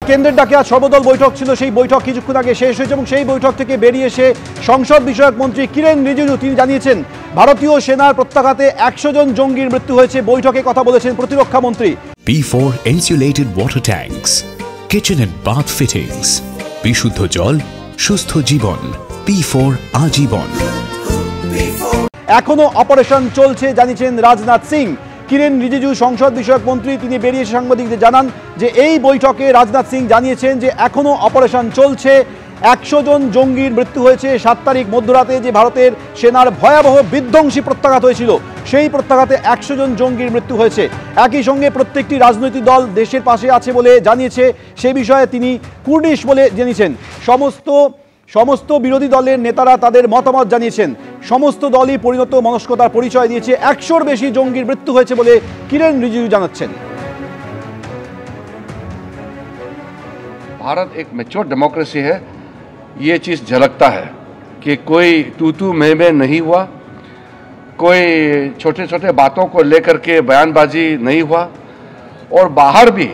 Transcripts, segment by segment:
কেন্দ্রের ডাকে আজ সর্বদল বৈঠক ছিল, সেই বৈঠক কিছুক্ষণ আগে শেষ হয়েছে এবং সেই বৈঠক থেকে বেরিয়ে এসে সংসদ বিষয়ক মন্ত্রী কিরেন রিজিজু তিনি জানিয়েছেন ভারতীয় সেনার প্রত্যাঘাতে 100 জন জঙ্গির মৃত্যু হয়েছে। বৈঠকে কথা বলেছেন প্রতিরক্ষা মন্ত্রী। P4 insulated water tanks, kitchen and bath fittings, বিশুদ্ধ জল, সুস্থ জীবন, P4 আজীবন। এখনো অপারেশন চলছে জানিয়েছেন রাজনাথ সিং। কিরেন রিজিজু সংসদ বিষয়ক মন্ত্রী তিনি বেরিয়ে এসে সাংবাদিকদের জানান যে এই বৈঠকে রাজনাথ সিং জানিয়েছেন যে এখনো অপারেশন চলছে, 100 জন জঙ্গির মৃত্যু হয়েছে। 7 তারিখ মধ্যরাতে যে ভারতের সেনার ভয়াবহ বিধ্বংসী প্রত্যাঘাত হয়েছিল সেই প্রত্যাঘাতে 100 জন জঙ্গির মৃত্যু হয়েছে। একই সঙ্গে প্রত্যেকটি রাজনৈতিক দল দেশের পাশে আছে বলে জানিয়েছে, সে বিষয়ে তিনি কুর্নিশ বলে জানিয়েছেন। সমস্ত বিরোধী দলের নেতারা তাদের মতামত জানিয়েছেন। সমস্ত দলই পরিণত মনস্কতার পরিচয় দিয়েছে। 100-র বেশি জঙ্গির মৃত্যু হয়েছে বলে কিরেন রিজিজু জানাচ্ছেন। भारत एक मैच्योर डेमोक्रेसी है, ये चीज़ झलकता है कि कोई तू मैं नहीं हुआ, कोई छोटे छोटे बातों को लेकर के बयानबाजी नहीं हुआ और बाहर भी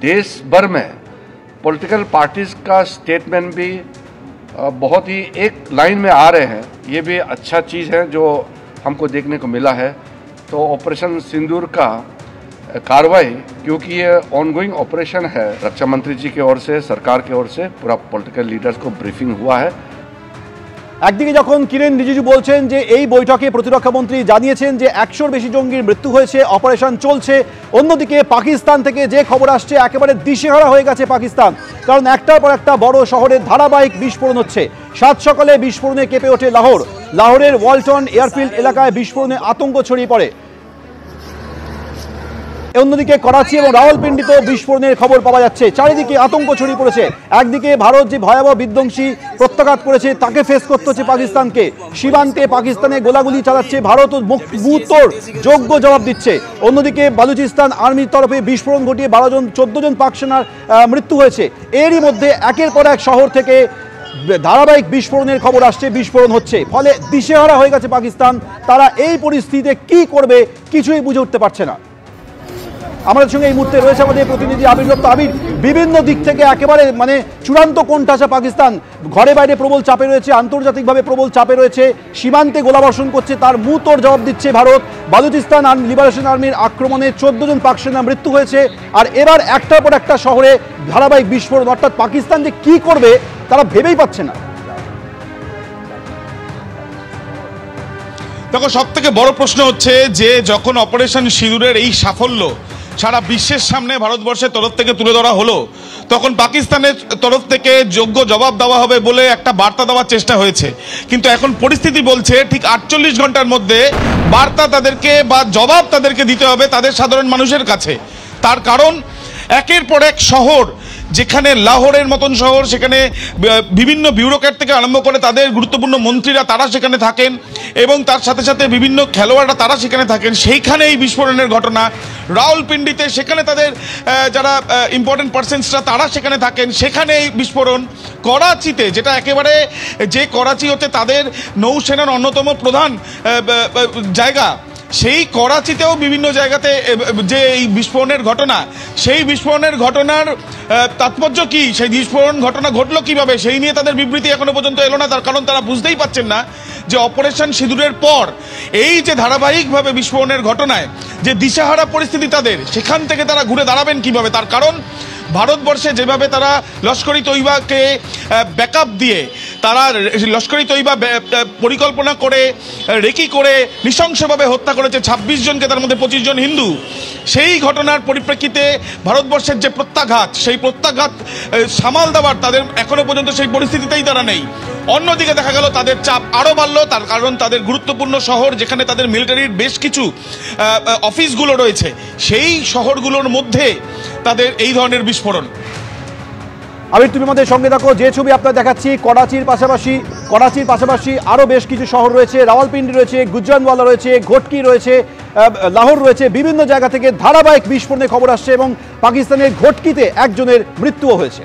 देश भर में पॉलिटिकल पार्टीज़ का स्टेटमेंट भी बहुत ही एक लाइन में आ रहे हैं। ये भी अच्छा चीज़ है जो हमको देखने को मिला है। तो ऑपरेशन सिंदूर का कार्रवाई, क्योंकि ये ऑनगोइंग ऑपरेशन है, रक्षा मंत्री जी की ओर से, सरकार की ओर से पूरा पॉलिटिकल लीडर्स को ब्रीफिंग हुआ है। একদিকে যখন কিরেন রিজিজু বলছেন যে এই বৈঠকে প্রতিরক্ষা মন্ত্রী জানিয়েছেন যে 100-র বেশি জঙ্গির মৃত্যু হয়েছে, অপারেশন চলছে, অন্যদিকে পাকিস্তান থেকে যে খবর আসছে একেবারে দিশেহারা হয়ে গেছে পাকিস্তান। কারণ একটার পর একটা বড় শহরে ধারাবাহিক বিস্ফোরণ হচ্ছে। সাত সকালে বিস্ফোরণে কেঁপে ওঠে লাহোর। লাহোরের ওয়ালটন এয়ারফিল্ড এলাকায় বিস্ফোরণে আতঙ্ক ছড়িয়ে পড়ে। অন্যদিকে করাচি এবং রাওয়ালপিন্ডিতেও বিস্ফোরণের খবর পাওয়া যাচ্ছে। চারিদিকে আতঙ্ক ছড়িয়ে পড়েছে। একদিকে ভারত যে ভয়াবহ বিধ্বংসী প্রত্যাঘাত করেছে তাকে ফেস করতে হচ্ছে পাকিস্তানকে। সীমান্তে পাকিস্তানে গোলাগুলি চালাচ্ছে ভারত, মুহূর্তর যোগ্য জবাব দিচ্ছে। অন্যদিকে বালুচিস্তান আর্মির তরফে বিস্ফোরণ ঘটিয়ে 14 জন পাক সেনার মৃত্যু হয়েছে। এরই মধ্যে একের পর এক শহর থেকে ধারাবাহিক বিস্ফোরণের খবর আসছে, বিস্ফোরণ হচ্ছে। ফলে দিশেহারা হয়ে গেছে পাকিস্তান। তারা এই পরিস্থিতিতে কি করবে কিছুই বুঝে উঠতে পারছে না। আমাদের সঙ্গে এই মুহূর্তে রয়েছে আমাদের প্রতিনিধি আবির দত্ত। আবির, বিভিন্ন দিক থেকে একেবারে চূড়ান্ত কোণঠাসা পাকিস্তান, ঘরে বাইরে প্রবল চাপে রয়েছে, আন্তর্জাতিকভাবে প্রবল চাপে রয়েছে, সীমান্তে গোলাবর্ষণ করছে, তার মুহূর্তর জবাব দিচ্ছে ভারত। বালুচিস্তান লিবারেশন আর্মির আক্রমণে 14 জন পাক সেনা মৃত্যু হয়েছে। আর এবার একটার পর একটা শহরে ধারাবাহিক বিস্ফোরণ। অর্থাৎ পাকিস্তান যে কি করবে তারা ভেবেই পাচ্ছে না। দেখো, সব থেকে বড় প্রশ্ন হচ্ছে যে যখন অপারেশন সিঁদুরের এই সাফল্য সারা বিশ্বের সামনে ভারতবর্ষের তরফ থেকে তুলে ধরা হলো, তখন পাকিস্তানের তরফ থেকে যোগ্য জবাব দেওয়া হবে বলে একটা বার্তা দেওয়ার চেষ্টা হয়েছে। কিন্তু এখন পরিস্থিতি বলছে ঠিক 48 ঘন্টার মধ্যে বার্তা তাদেরকে বা জবাব তাদেরকে দিতে হবে তাদের সাধারণ মানুষের কাছে। তার কারণ একের পর এক শহর, যেখানে লাহোরের মতন শহর, সেখানে বিভিন্ন বিউরোক্র্যাট থেকে আরম্ভ করে তাদের গুরুত্বপূর্ণ মন্ত্রীরা তারা সেখানে থাকেন এবং তার সাথে সাথে বিভিন্ন খেলোয়াড়রা তারা সেখানে থাকেন। সেইখানে এই বিস্ফোরণের ঘটনা। রাওয়ালপিন্ডিতে সেখানে তাদের যারা ইম্পর্টেন্ট পার্সনসরা তারা সেখানে থাকেন, সেখানে এই বিস্ফোরণ। করাচিতে, যেটা একেবারে যে করাচি হচ্ছে তাদের নৌসেনার অন্যতম প্রধান জায়গা, সেই করাচিতেও বিভিন্ন জায়গাতে যে এই বিস্ফোরণের ঘটনা, সেই বিস্ফোরণের ঘটনার তাৎপর্য কি, সেই বিস্ফোরণ ঘটনা ঘটলো কিভাবে, সেই নিয়ে তাদের বিবৃতি এখনো পর্যন্ত এলো না। তার কারণ তারা বুঝতেই পারছেন না যে অপারেশন সিঁদুরের পর এই যে ধারাবাহিকভাবে বিস্ফোরণের ঘটনায় যে দিশাহারা পরিস্থিতি তাদের, সেখান থেকে তারা ঘুরে দাঁড়াবেন কিভাবে। তার কারণ ভারতবর্ষে যেভাবে তারা লস্কর ই তৈবাকে ব্যাকআপ দিয়ে তারা লস্কর ই তৈবা পরিকল্পনা করে রেকি করে নৃশংসভাবে হত্যা করেছে 26 জনকে, তার মধ্যে 25 জন হিন্দু, সেই ঘটনার পরিপ্রেক্ষিতে ভারতবর্ষের যে প্রত্যাঘাত, সেই প্রত্যাঘাত সামাল দেওয়ার তাদের এখনো পর্যন্ত সেই পরিস্থিতিতেই তারা নেই। অন্যদিকে দেখা গেল তাদের চাপ আরও বাড়লো। তার কারণ তাদের গুরুত্বপূর্ণ শহর, যেখানে তাদের মিলিটারির বেশ কিছু অফিসগুলো রয়েছে, সেই শহরগুলোর মধ্যে তাদের এই ধরনের বিস্ফোরণ। আবির, তুমি আমাদের সঙ্গে থাকো। যে ছবি আপনারা দেখাচ্ছি, করাচির পাশাপাশি আরও বেশ কিছু শহর রয়েছে, রাওয়ালপিন্ডি রয়েছে, গুজরানওয়ালা রয়েছে, ঘটকি রয়েছে, লাহোর রয়েছে। বিভিন্ন জায়গা থেকে ধারাবাহিক বিস্ফোরণের খবর আসছে এবং পাকিস্তানের ঘটকিতে একজনের মৃত্যুও হয়েছে।